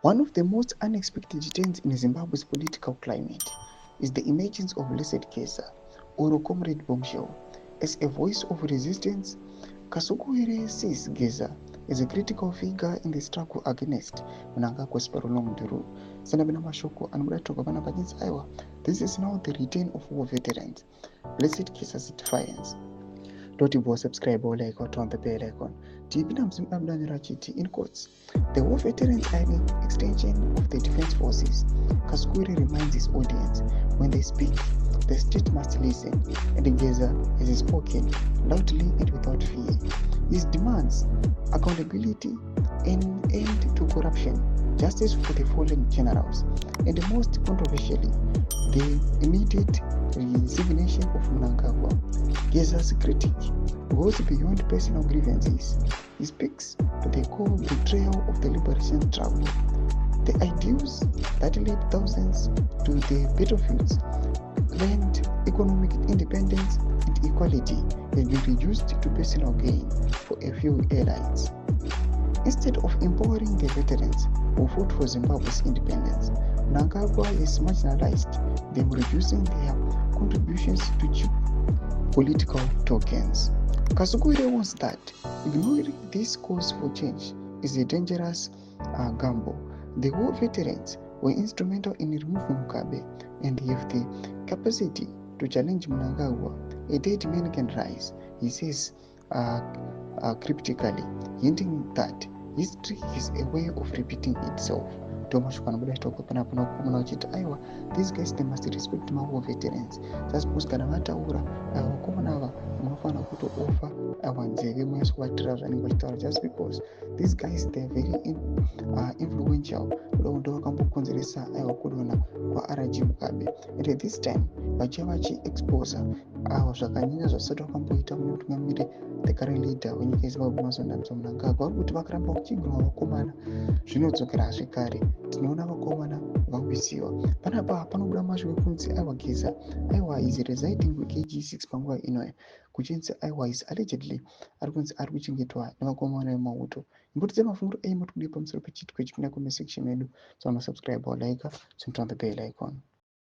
One of the most unexpected trends in Zimbabwe's political climate is the emergence of Blessed Kesa, or Comrade Bombshell. As a voice of resistance, Kasukuwere sees Geza as a critical figure in the struggle against Mnangagwa's prolonged rule. Sanabina Mashoko and Muratoka Banabany's Iowa. This is now the return of war veterans. Blessed Kesa's defiance. Dotibwa subscribe or like or turn the bell icon. In quotes, the war veterans are an extension of the defense forces. Kasukuwere reminds his audience, when they speak, the street must listen, and Geza has spoken loudly and without fear. His demands accountability, an end to corruption, justice for the fallen generals, and most controversially, the immediate resignation of Mnangagwa. Geza's critic goes beyond personal grievances. He speaks to the core betrayal of the liberation struggle. The ideals that led thousands to the battlefields, land, economic independence, and equality have been reduced to personal gain for a few elites. Instead of empowering the veterans who fought for Zimbabwe's independence, Mnangagwa has marginalized them, reducing their contributions to cheap political tokens. Kasukuwere warns that ignoring this cause for change is a dangerous gamble. The war veterans were instrumental in removing Mugabe and have the capacity to challenge Mnangagwa. A dead man can rise, he says cryptically, hinting that history is a way of repeating itself. These guys, they must respect my war veterans. Just post kanavataura vakomana munofana kutooffer nzeve mwese kuvatira zvanenge vachitaura, just because these guys, they are very influential. Ndo vakambokonzeresa kudonha kwaRG Mugabe, and at this time vachiva vachiexposa zvakanyanya zvasati vakamboita mune mutungamiriri the current leader wenyika yeZimbabwe Emmerson Mnangagwa. Vari kuti vakaramba vachigona vakomana zvinodzokera zvekare. Tinoona vakomana vakuisiwa panapa panobuda mashoko ekunzi aiwa Geza aiwa is residing kuKG6 panguva inoyi, kuchinzi aiwa is allegedly ari kunzi ari kuchengetwa nevakomana vemauto. Imboti dzemafunguro eimoti kudii pamusoro pechitiko chipinda comment section medu. So subscribe or like, turn on the bell icon.